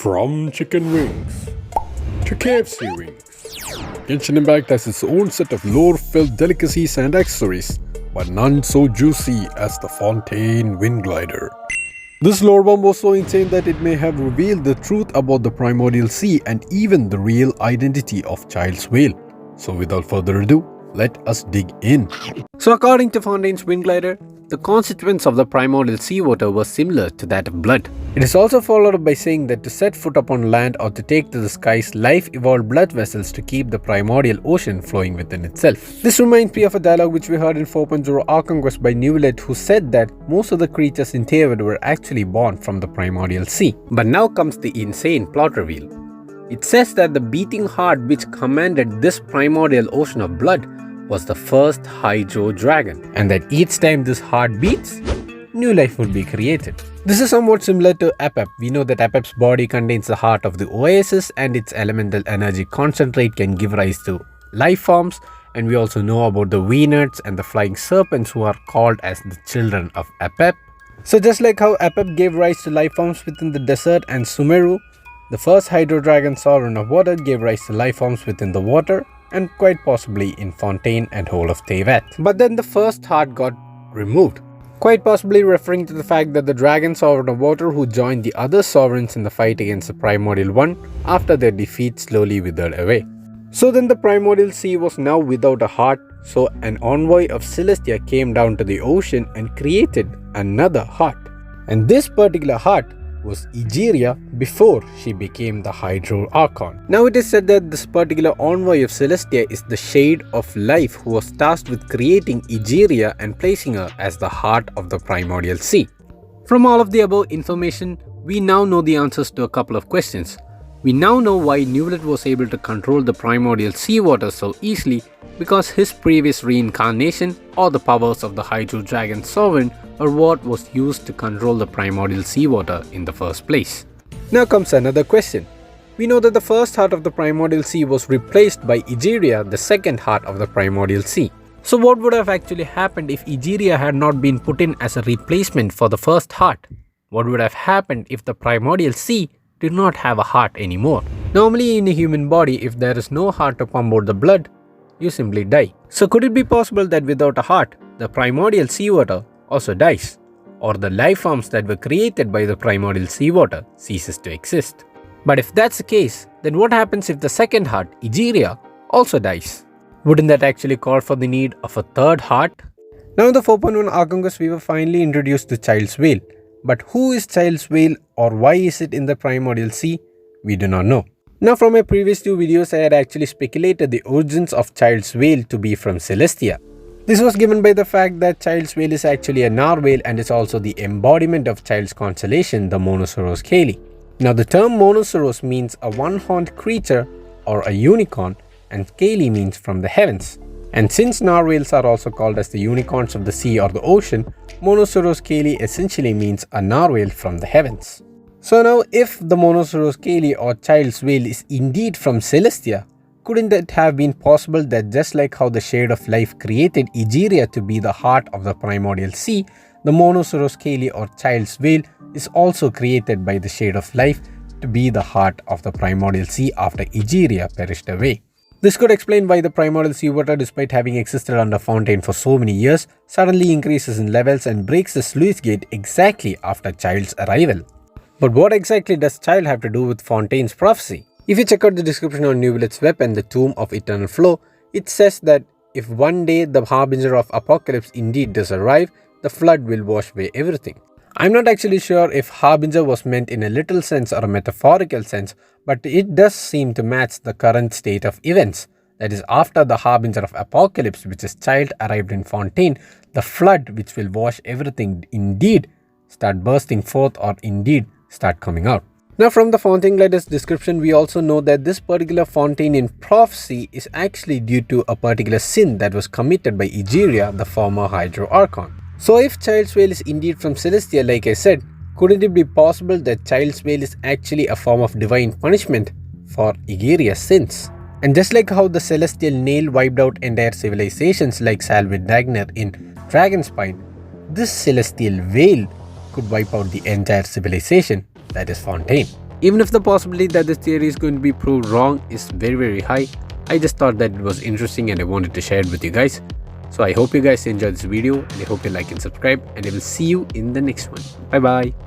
From chicken wings to KFC wings, Genshin Impact has its own set of lore-filled delicacies and accessories, but none so juicy as the Fontaine Glider. This lore bomb was so insane that it may have revealed the truth about the Primordial Sea and even the real identity of Childe's Whale. So without further ado, let us dig in. So according to Fontaine's Glider, the consequence of the primordial seawater was similar to that of blood. It is also followed up by saying that to set foot upon land or to take to the skies, life evolved blood vessels to keep the primordial ocean flowing within itself. This reminds me of a dialogue which we heard in 4.0 Arc Conquest by Newlet, who said that most of the creatures in Teavad were actually born from the primordial sea. But now comes the insane plot reveal. It says that the beating heart which commanded this primordial ocean of blood was the first Hydro Dragon, and that each time this heart beats, new life would be created. This is somewhat similar to Apep. We know that Apep's body contains the heart of the oasis and its elemental energy concentrate can give rise to life forms, and we also know about the Weenerts and the flying serpents who are called as the children of Apep. So just like how Apep gave rise to life forms within the desert and Sumeru, the first Hydro Dragon Sovereign of Water gave rise to life forms within the water, and quite possibly in Fontaine and whole of Teavad. But then the first heart got removed, quite possibly referring to the fact that the Dragon Sovereign of Water who joined the other sovereigns in the fight against the Primordial One after their defeat slowly withered away. So then the Primordial Sea was now without a heart, so an envoy of Celestia came down to the ocean and created another heart. And this particular heart was Egeria before she became the Hydro Archon. Now it is said that this particular envoy of Celestia is the Shade of Life who was tasked with creating Egeria and placing her as the heart of the Primordial Sea. From all of the above information, we now know the answers to a couple of questions. We now know why Newlet was able to control the Primordial Seawater so easily, because his previous reincarnation or the powers of the Hydro Dragon Sovereign are what was used to control the primordial seawater in the first place. Now comes another question. We know that the first heart of the primordial sea was replaced by Egeria, the second heart of the primordial sea. So what would have actually happened if Egeria had not been put in as a replacement for the first heart? What would have happened if the primordial sea did not have a heart anymore? Normally in a human body, if there is no heart to pump out the blood, you simply die. So could it be possible that without a heart, the primordial seawater also dies, or the life forms that were created by the primordial seawater ceases to exist? But if that's the case, then what happens if the second heart, Egeria, also dies? Wouldn't that actually call for the need of a third heart? Now in the 4.1 Arc Conquest, we were finally introduced to Childe's Whale. But who is Childe's Whale, or why is it in the primordial sea? We do not know. Now from my previous two videos, I had actually speculated the origins of Childe's Whale to be from Celestia. This was given by the fact that Childe's Whale is actually a narwhale and is also the embodiment of Childe's constellation, the Monoceros Caeli. Now the term Monoceros means a one-horned creature or a unicorn, and Caeli means from the heavens. And since narwhales are also called as the unicorns of the sea or the ocean, Monoceros Caeli essentially means a narwhale from the heavens. So now if the Monoceros Caeli or Childe's Whale is indeed from Celestia, couldn't it have been possible that just like how the Shade of Life created Egeria to be the heart of the primordial sea, the Monoceros Caeli or Childe's Whale is also created by the Shade of Life to be the heart of the primordial sea after Egeria perished away? This could explain why the primordial seawater, despite having existed under Fontaine for so many years, suddenly increases in levels and breaks the sluice gate exactly after Childe's arrival. But what exactly does Childe have to do with Fontaine's prophecy? If you check out the description on Newlet's web and the Tomb of Eternal Flow, it says that if one day the Harbinger of Apocalypse indeed does arrive, the flood will wash away everything. I'm not actually sure if Harbinger was meant in a literal sense or a metaphorical sense, but it does seem to match the current state of events. That is, after the Harbinger of Apocalypse, which is Childe, arrived in Fontaine, the flood which will wash everything indeed start bursting forth or indeed start coming out. Now from the Fontaine Gliders description, we also know that this particular Fontaine in prophecy is actually due to a particular sin that was committed by Egeria, the former Hydro Archon. So if Childe's Whale is indeed from Celestia, like I said, couldn't it be possible that Childe's Whale is actually a form of divine punishment for Egeria's sins? And just like how the Celestial Nail wiped out entire civilizations like Salvit Dagner in Dragonspine, this Celestial Whale could wipe out the entire civilization, that is Fontaine. Even if the possibility that this theory is going to be proved wrong is very high, I just thought that it was interesting and I wanted to share it with you guys. So I hope you guys enjoyed this video, and I hope you like and subscribe, and I will see you in the next one. Bye bye.